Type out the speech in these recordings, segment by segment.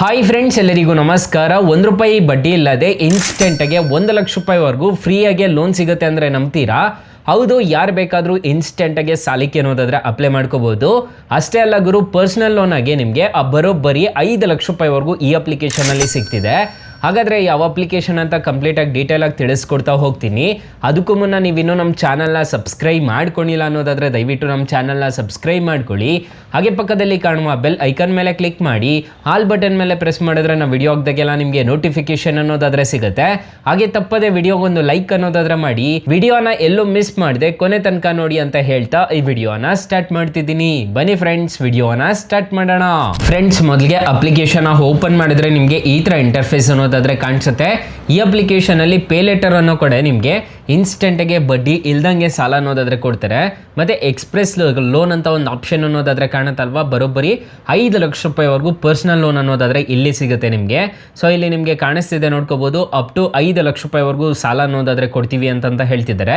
Hi friends, ಎಲ್ಲರಿಗೂ ನಮಸ್ಕಾರ. ₹1 ಬಡ್ಡಿ ಇಲ್ಲದೆ ಇನ್ಸ್ಟೆಂಟಾಗೆ ₹1,00,000ವರೆಗೂ ಫ್ರೀಯಾಗೆ ಲೋನ್ ಸಿಗುತ್ತೆ ಅಂದರೆ ನಂಬ್ತೀರಾ? ಹೌದು, ಯಾರು ಬೇಕಾದರೂ ಇನ್ಸ್ಟೆಂಟಾಗೆ ಸಾಲಕ್ಕೆ ಅನ್ನೋದಾದರೆ ಅಪ್ಲೈ ಮಾಡ್ಕೋಬೋದು. ಅಷ್ಟೇ ಅಲ್ಲ ಗುರು, ಪರ್ಸ್ನಲ್ ಲೋನಾಗೆ ನಿಮಗೆ ಬರೋಬ್ಬರಿ ₹5,00,000ವರೆಗೂ ಈ ಅಪ್ಲಿಕೇಶನಲ್ಲಿ ಸಿಗ್ತಿದೆ. ಹಾಗಾದರೆ ಯಾವ ಅಪ್ಲಿಕೇಶನ್ ಅಂತ ಕಂಪ್ಲೀಟಾಗಿ ಡೀಟೇಲಾಗಿ ತಿಳಿಸ್ಕೊಡ್ತಾ ಹೋಗ್ತೀನಿ. ಅದಕ್ಕೂ ಮುನ್ನ ನೀವಿನ್ನೂ ನಮ್ಮ ಚಾನಲ್ನ ಸಬ್ಸ್ಕ್ರೈಬ್ ಮಾಡ್ಕೊಂಡಿಲ್ಲ ಅನ್ನೋದಾದರೆ ದಯವಿಟ್ಟು ನಮ್ಮ ಚಾನಲ್ನ ಸಬ್ಸ್ಕ್ರೈಬ್ ಮಾಡ್ಕೊಳ್ಳಿ. ಹಾಗೆ ಪಕ್ಕದಲ್ಲಿ ಕಾಣುವ ಬೆಲ್ ಐಕನ್ ಮೇಲೆ ಕ್ಲಿಕ್ ಮಾಡಿ ಆಲ್ ಬಟನ್ ಮೇಲೆ ಪ್ರೆಸ್ ಮಾಡಿದ್ರೆ ನಾವು ವಿಡಿಯೋ ಹಾಕ್ದಾಗೆಲ್ಲ ನಿಮಗೆ ನೋಟಿಫಿಕೇಶನ್ ಅನ್ನೋದಾದರೆ ಸಿಗುತ್ತೆ. ಹಾಗೆ ತಪ್ಪದೆ ವಿಡಿಯೋಗೊಂದು ಲೈಕ್ ಅನ್ನೋದಾದರೆ ಮಾಡಿ, ವಿಡಿಯೋನ ಎಲ್ಲೂ ಮಿಸ್ ಮಾಡದೆ ಕೊನೆ ತನಕ ನೋಡಿ ಅಂತ ಹೇಳ್ತಾ ಈ ವಿಡಿಯೋನ ಸ್ಟಾರ್ಟ್ ಮಾಡ್ತಿದ್ದೀನಿ. ಬನ್ನಿ ಫ್ರೆಂಡ್ಸ್, ವಿಡಿಯೋನ ಸ್ಟಾರ್ಟ್ ಮಾಡೋಣ. ಫ್ರೆಂಡ್ಸ್, ಮೊದಲಿಗೆ ಅಪ್ಲಿಕೇಶನ್ ಓಪನ್ ಮಾಡಿದ್ರೆ ನಿಮಗೆ ಈ ಥರ ಇಂಟರ್ಫೇಸ್ ಅನ್ನೋದಾದರೆ ಕಾಣಿಸುತ್ತೆ. ಈ ಅಪ್ಲಿಕೇಶನ್ ಅಲ್ಲಿ ಪೇ ಲೆಟರ್ ಅನ್ನೋ ಕಡೆ ನಿಮಗೆ ಇನ್ಸ್ಟೆಂಟ್ಗೆ ಬಡ್ಡಿ ಇಲ್ದಂಗೆ ಸಾಲ ಅನ್ನೋದಾದರೆ ಕೊಡ್ತಾರೆ. ಮತ್ತು ಎಕ್ಸ್ಪ್ರೆಸ್ ಲೋನ್ ಅಂತ ಒಂದು ಆಪ್ಷನ್ ಅನ್ನೋದಾದರೆ ಕಾಣುತ್ತಲ್ವಾ, ಬರೋಬ್ಬರಿ ₹5,00,000ವರೆಗೂ ಪರ್ಸ್ನಲ್ ಲೋನ್ ಅನ್ನೋದಾದರೆ ಇಲ್ಲಿ ಸಿಗುತ್ತೆ ನಿಮಗೆ. ಸೊ ಇಲ್ಲಿ ನಿಮಗೆ ಕಾಣಿಸ್ತಿದೆ, ನೋಡ್ಕೋಬೋದು. ಅಪ್ ಟು ₹5,00,000ವರೆಗೂ ಸಾಲ ಅನ್ನೋದಾದರೆ ಕೊಡ್ತೀವಿ ಅಂತ ಹೇಳ್ತಿದ್ದಾರೆ.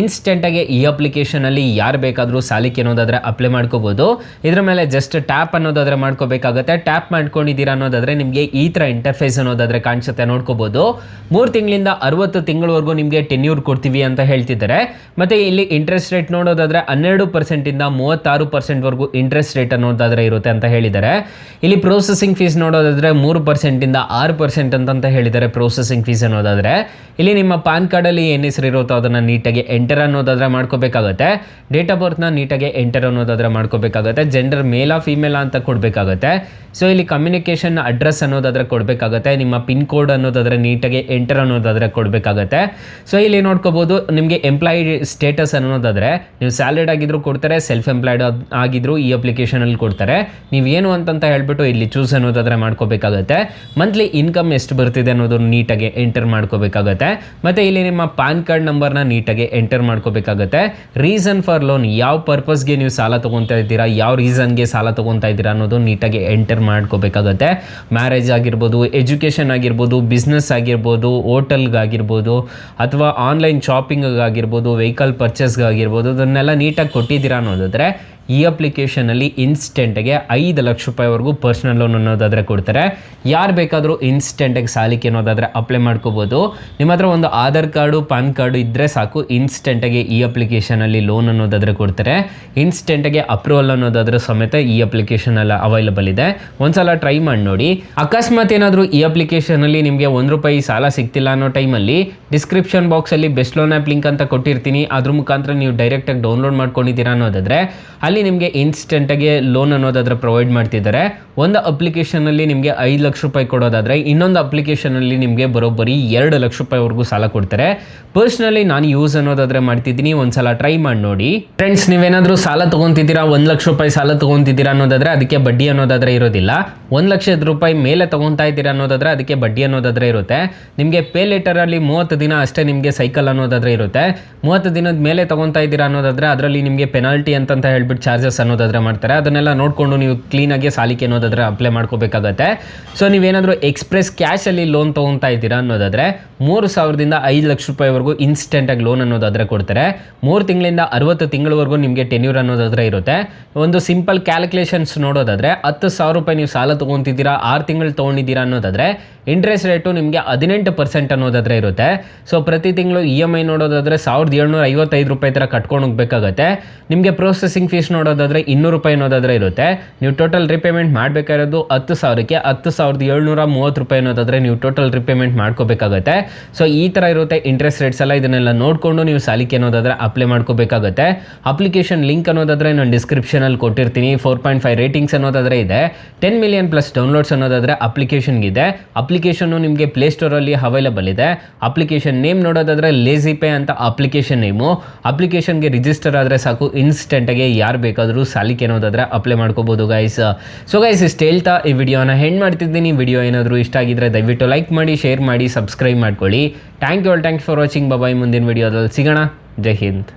ಇನ್ಸ್ಟೆಂಟಾಗಿ ಈ ಅಪ್ಲಿಕೇಶನಲ್ಲಿ ಯಾರು ಬೇಕಾದರೂ ಸಾಲಕ್ಕೆ ಅನ್ನೋದಾದರೆ ಅಪ್ಲೈ ಮಾಡ್ಕೋಬೋದು. ಇದ್ರ ಮೇಲೆ ಜಸ್ಟ್ ಟ್ಯಾಪ್ ಅನ್ನೋದಾದರೆ ಮಾಡ್ಕೋಬೇಕಾಗುತ್ತೆ. ಟ್ಯಾಪ್ ಮಾಡ್ಕೊಂಡಿದ್ದೀರಾ ಅನ್ನೋದಾದರೆ ನಿಮಗೆ ಈ ಥರ ಇಂಟರ್ಫೇಸ್ ಅನ್ನೋದಾದರೆ ಕಾಣಿಸುತ್ತೆ, ನೋಡ್ಕೋಬೋದು. 3 ತಿಂಗಳಿಂದ 60 ತಿಂಗಳವರೆಗೂ ನಿಮಗೆ ಟೆನ್ಯೂರ್ ಕೊಡ್ತೀವಿ ಅಂತ ಹೇಳ್ತಿದ್ದಾರೆ. ಮತ್ತು ಇಲ್ಲಿ ಇಂಟ್ರೆಸ್ಟ್ ರೇಟ್ ನೋಡೋದಾದರೆ 12% ಇಂದ 36% ಇಂಟ್ರೆಸ್ಟ್ ರೇಟ್ ಅನ್ನೋದಾದರೆ ಇರುತ್ತೆ ಅಂತ ಹೇಳಿದ್ದಾರೆ. ಇಲ್ಲಿ ಪ್ರೋಸೆಸಿಂಗ್ ಫೀಸ್ ನೋಡೋದಾದರೆ 3% ಇಂದ 6% ಅಂತ ಹೇಳಿದ್ದಾರೆ ಪ್ರೋಸೆಸಿಂಗ್ ಫೀಸ್ ಅನ್ನೋದಾದರೆ. ಇಲ್ಲಿ ನಿಮ್ಮ ಪಾನ್ ಕಾರ್ಡಲ್ಲಿ ಏನು ಹೆಸರು ಇರುತ್ತೋ ಅದನ್ನು ನೀಟಾಗಿ ಎಂಟರ್ ಅನ್ನೋದಾದರೆ ಮಾಡ್ಕೋಬೇಕಾಗತ್ತೆ. ಡೇಟ್ ಆಫ್ ಬರ್ತ್ನ ನೀಟಾಗಿ ಎಂಟರ್ ಅನ್ನೋದಾದರೆ ಮಾಡ್ಕೋಬೇಕಾಗತ್ತೆ. ಜೆಂಡರ್ ಮೇಲಾ ಫೀಮೇಲಾ ಅಂತ ಕೊಡಬೇಕಾಗತ್ತೆ. ಸೊ ಇಲ್ಲಿ ಕಮ್ಯುನಿಕೇಷನ್ ಅಡ್ರೆಸ್ ಅನ್ನೋದಾದರೆ ಕೊಡಬೇಕಾಗತ್ತೆ. ನಿಮ್ಮ ಪಿನ್ ಕೋಡ್ ಅನ್ನೋದಾದರೆ ನೀಟಾಗಿ ಎಂಟರ್ ಅನ್ನೋದಾದರೆ ಕೊಡಬೇಕಾಗತ್ತೆ. ಸೊ ಇಲ್ಲಿ ನೋಡ್ಕೋಬೋದು, ನಿಮಗೆ ಎಂಪ್ಲಾಯಿ ಸ್ಟೇಟಸ್ ಅನ್ನೋದಾದರೆ ನೀವು ಸ್ಯಾಲರಿಡ್ ಆಗಿದ್ರು ಕೊಡ್ತಾರೆ, ಸೆಲ್ಫ್ ಎಂಪ್ಲಾಯ್ಡ್ ಆಗಿದ್ರು ಈ ಅಪ್ಲಿಕೇಶನಲ್ಲಿ ಕೊಡ್ತಾರೆ. ನೀವೇನು ಅಂತ ಹೇಳ್ಬಿಟ್ಟು ಇಲ್ಲಿ ಚೂಸ್ ಅನ್ನೋದಾದರೆ ಮಾಡ್ಕೋಬೇಕಾಗತ್ತೆ. ಮಂತ್ಲಿ ಇನ್ಕಮ್ ಎಷ್ಟು ಬರ್ತಿದೆ ಅನ್ನೋದು ನೀಟಾಗಿ ಎಂಟರ್ ಮಾಡ್ಕೋಬೇಕಾಗತ್ತೆ. ಮತ್ತು ಇಲ್ಲಿ ನಿಮ್ಮ ಪಾನ್ ಕಾರ್ಡ್ ನಂಬರ್ನ ನೀಟಾಗಿ ಎಂಟರ್ ಮಾಡ್ಕೋಬೇಕಾಗತ್ತೆ. ರೀಸನ್ ಫಾರ್ ಲೋನ್, ಯಾವ ಪರ್ಪಸ್ಗೆ ನೀವು ಸಾಲ ತೊಗೊತಾ ಇದ್ದೀರಾ, ಯಾವ ರೀಸನ್ಗೆ ಸಾಲ ತೊಗೊತಾ ಇದ್ದೀರಾ ಅನ್ನೋದು ನೀಟಾಗಿ ಎಂಟರ್ ಮಾಡ್ಕೋಬೇಕಾಗತ್ತೆ. ಮ್ಯಾರೇಜ್ ಆಗಿರ್ಬೋದು, ಎಜುಕೇಷನ್ ಆಗಿರ್ಬೋದು, ಬಿಸ್ನೆಸ್ ಆಗಿರ್ಬೋದು, ಹೋಟೆಲ್ಗಾಗಿರ್ಬೋದು, ಅಥವಾ ಆನ್ಲೈನ್ ಶಾಪಿಂಗ್ಗಾಗಿರ್ಬೋದು, ವೆಹಿಕಲ್ ಪರ್ಚೇಸ್ಗಾಗಿರ್ಬೋದು, ಅದನ್ನೆಲ್ಲ ನೀಟಾಗಿ ಕೊಟ್ಟಿದ್ದೀರಾ ಅನ್ನೋದಾದರೆ ಈ ಅಪ್ಲಿಕೇಶನಲ್ಲಿ ಇನ್ಸ್ಟೆಂಟ್ಗೆ ₹5,00,000ವರೆಗೂ ಪರ್ಸ್ನಲ್ ಲೋನ್ ಅನ್ನೋದಾದರೆ ಕೊಡ್ತಾರೆ. ಯಾರು ಬೇಕಾದರೂ ಇನ್ಸ್ಟೆಂಟಾಗಿ ಸಾಲಕ್ಕೆ ಅನ್ನೋದಾದರೆ ಅಪ್ಲೈ ಮಾಡ್ಕೋಬೋದು. ನಿಮ್ಮ ಹತ್ರ ಒಂದು ಆಧಾರ್ ಕಾರ್ಡು, ಪಾನ್ ಕಾರ್ಡು ಇದ್ದರೆ ಸಾಕು, ಇನ್ಸ್ಟೆಂಟಾಗಿ ಈ ಅಪ್ಲಿಕೇಶನಲ್ಲಿ ಲೋನ್ ಅನ್ನೋದಾದರೆ ಕೊಡ್ತಾರೆ. ಇನ್ಸ್ಟೆಂಟಾಗಿ ಅಪ್ರೂವಲ್ ಅನ್ನೋದಾದರೆ ಸಮೇತ ಈ ಅಪ್ಲಿಕೇಶನಲ್ಲಿ ಅವೈಲಬಲ್ ಇದೆ. ಒಂದ್ಸಲ ಟ್ರೈ ಮಾಡಿ ನೋಡಿ. ಅಕಸ್ಮಾತ್ ಏನಾದರೂ ಈ ಅಪ್ಲಿಕೇಶನಲ್ಲಿ ನಿಮಗೆ ₹1 ಸಾಲ ಸಿಗ್ತಿಲ್ಲ ಅನ್ನೋ ಟೈಮಲ್ಲಿ ಡಿಸ್ಕ್ರಿಪ್ಷನ್ ಬಾಕ್ಸಲ್ಲಿ ಬೆಸ್ಟ್ ಲೋನ್ ಆ್ಯಪ್ ಲಿಂಕ್ ಅಂತ ಕೊಟ್ಟಿರ್ತೀನಿ. ಅದ್ರ ಮುಖಾಂತರ ನೀವು ಡೈರೆಕ್ಟಾಗಿ ಡೌನ್ಲೋಡ್ ಮಾಡ್ಕೊಂಡಿದ್ದೀರಾ ಅನ್ನೋದಾದರೆ ಅಲ್ಲಿ ನಿಮಗೆ ಇನ್ಸ್ಟೆಂಟಾಗಿ ಲೋನ್ ಅನ್ನೋದಾದರೆ ಪ್ರೊವೈಡ್ ಮಾಡ್ತಿದ್ದಾರೆ. ಒಂದು ಅಪ್ಲಿಕೇಶನಲ್ಲಿ ನಿಮಗೆ ₹5,00,000 ಕೊಡೋದಾದರೆ ಇನ್ನೊಂದು ಅಪ್ಲಿಕೇಶನಲ್ಲಿ ನಿಮಗೆ ಬರೋಬ್ಬರಿ ₹2,00,000ವರೆಗೂ ಸಾಲ ಕೊಡ್ತಾರೆ. ಪರ್ಸ್ನಲಿ ನಾನು ಯೂಸ್ ಅನ್ನೋದಾದರೆ ಮಾಡ್ತಿದ್ದೀನಿ, ಒಂದ್ಸಲ ಟ್ರೈ ಮಾಡಿ ನೋಡಿ. ಫ್ರೆಂಡ್ಸ್, ನೀವೇನಾದರೂ ಸಾಲ ತೊಗೊತಿದ್ದೀರಾ, ₹1,00,000 ಸಾಲ ತೊಗೊತಿದ್ದೀರಾ ಅನ್ನೋದಾದರೆ ಅದಕ್ಕೆ ಬಡ್ಡಿ ಅನ್ನೋದಾದರೆ ಇರೋದಿಲ್ಲ. ₹1,00,000 ಮೇಲೆ ತೊಗೊತಾ ಇದ್ದೀರಾ ಅನ್ನೋದಾದರೆ ಅದಕ್ಕೆ ಬಡ್ಡಿ ಅನ್ನೋದಾದರೆ ಇರುತ್ತೆ. ನಿಮಗೆ ಪೇ ಲೆಟರಲ್ಲಿ 30 ದಿನ ಅಷ್ಟೇ ನಿಮಗೆ ಸೈಕಲ್ ಅನ್ನೋದಾದರೆ ಇರುತ್ತೆ. 30 ದಿನದ ಮೇಲೆ ತೊಗೊತಾ ಇದ್ದೀರಾ ಅನ್ನೋದಾದರೆ ಅದರಲ್ಲಿ ನಿಮಗೆ ಪೆನಾಲ್ಟಿ ಅಂತ ಹೇಳ್ಬಿಟ್ಟು ಚಾರ್ಜಸ್ ಅನ್ನೋದಾದರೆ ಮಾಡ್ತಾರೆ. ಅದನ್ನೆಲ್ಲ ನೋಡಿಕೊಂಡು ನೀವು ಕ್ಲೀನಾಗಿ ಸಾಲಕ್ಕೆ ಅನ್ನೋದಾದರೆ ಅಪ್ಲೈ ಮಾಡ್ಕೋಬೇಕಾಗತ್ತೆ. ಸೊ ನೀವೇನಾದರೂ ಎಕ್ಸ್ಪ್ರೆಸ್ ಕ್ಯಾಶಲ್ಲಿ ಲೋನ್ ತೊಗೊತಾ ಇದ್ದೀರಾ ಅನ್ನೋದಾದರೆ ₹3,000ದಿಂದ ₹5,00,000ವರೆಗೂ ಇನ್ಸ್ಟೆಂಟಾಗಿ ಲೋನ್ ಅನ್ನೋದಾದರೆ ಕೊಡ್ತಾರೆ. 3 ತಿಂಗಳಿಂದ 60 ತಿಂಗಳವರೆಗೂ ನಿಮಗೆ ಟೆನ್ಯೂರ್ ಅನ್ನೋದಾದರೆ ಇರುತ್ತೆ. ಒಂದು ಸಿಂಪಲ್ ಕ್ಯಾಲ್ಕುಲೇಷನ್ಸ್ ನೋಡೋದಾದರೆ ₹10,000 ನೀವು ಸಾಲ ತೊಗೊತಿದ್ದೀರಾ, 6 ತಿಂಗಳು ತೊಗೊಂಡಿದ್ದೀರಾ ಅನ್ನೋದಾದರೆ ಇಂಟ್ರೆಸ್ಟ್ ರೇಟು ನಿಮಗೆ 18% ಅನ್ನೋದಾದರೆ ಇರುತ್ತೆ. ಸೊ ಪ್ರತಿ ತಿಂಗಳು EMI ನೋಡೋದಾದರೆ ₹1,755 ಥರ ಕಟ್ಕೊಂಡು ಹೋಗಬೇಕಾಗತ್ತೆ. ನಿಮಗೆ ಪ್ರೊಸೆಸಿಂಗ್ ಫೀಸ್ ನೋಡೋದಾದರೆ ₹200 ಅನ್ನೋದಾದರೆ ಇರುತ್ತೆ. ನೀವು ಟೋಟಲ್ ರಿಪೇಮೆಂಟ್ ಮಾಡಬೇಕಾಗಿರೋದು 10,000ಕ್ಕೆ ₹10,730 ಅನ್ನೋದಾದರೆ ನೀವು ಟೋಟಲ್ ರಿಪೇಮೆಂಟ್ ಮಾಡ್ಕೋಬೇಕಾಗತ್ತೆ. ಸೊ ಈ ಥರ ಇರುತ್ತೆ ಇಂಟ್ರೆಸ್ಟ್ ರೇಟ್ಸ್ ಎಲ್ಲ. ಇದನ್ನೆಲ್ಲ ನೋಡಿಕೊಂಡು ನೀವು ಸಾಲಕ್ಕೆ ಅನ್ನೋದಾದರೆ ಅಪ್ಲೈ ಮಾಡ್ಕೋಬೇಕಾಗತ್ತೆ. ಅಪ್ಲಿಕೇಶನ್ ಲಿಂಕ್ ಅನ್ನೋದಾದರೆ ನಾನು ಡಿಸ್ಕ್ರಿಪ್ಷನಲ್ಲಿ ಕೊಟ್ಟಿರ್ತೀನಿ. 4.5 ರೇಟಿಂಗ್ಸ್ ಅನ್ನೋದಾದರೆ ಇದೆ. 10 ಮಿಲಿಯನ್ ಪ್ಲಸ್ ಡೌನ್ಲೋಡ್ಸ್ ಅನ್ನೋದಾದರೆ ಅಪ್ಲಿಕೇಶನ್ಗಿದೆ. ಅಪ್ಲಿಕೇಶನ್ನು ನಿಮಗೆ ಪ್ಲೇಸ್ಟೋರಲ್ಲಿ ಅವೈಲಬಲ್ ಇದೆ. ಅಪ್ಲಿಕೇಶನ್ ನೇಮ್ ನೋಡೋದಾದರೆ ಲೇಜಿ ಪೇ ಅಂತ ಅಪ್ಲಿಕೇಶನ್ ನೇಮು. ಅಪ್ಲಿಕೇಶನ್ಗೆ ರಿಜಿಸ್ಟರ್ ಆದರೆ ಸಾಕು, ಇನ್ಸ್ಟೆಂಟಾಗಿ ಯಾರು ಬೇಕಾದರೂ ಸಾಲಕ್ಕೆ ಅನ್ನೋದಾದರೆ ಅಪ್ಲೈ ಮಾಡ್ಕೋಬೋದು ಗೈಸ್. ಸೊ ಗೈಸ್, ಇಷ್ಟು ಹೇಳ್ತಾ ಈ ವಿಡಿಯೋನ ಹೆಂಡ್ ಮಾಡ್ತಿದ್ದೀನಿ. ವಿಡಿಯೋ ಏನಾದರೂ ಇಷ್ಟ ಆಗಿದ್ರೆ ದಯವಿಟ್ಟು ಲೈಕ್ ಮಾಡಿ, ಶೇರ್ ಮಾಡಿ, ಸಬ್ಸ್ಕ್ರೈಬ್ ಮಾಡ್ಕೊಳ್ಳಿ. Thank you for watching. Bye. ಮುಂದಿನ ವಿಡಿಯೋದಲ್ಲಿ ಸಿಗೋಣ. ಜೈ ಹಿಂದ್.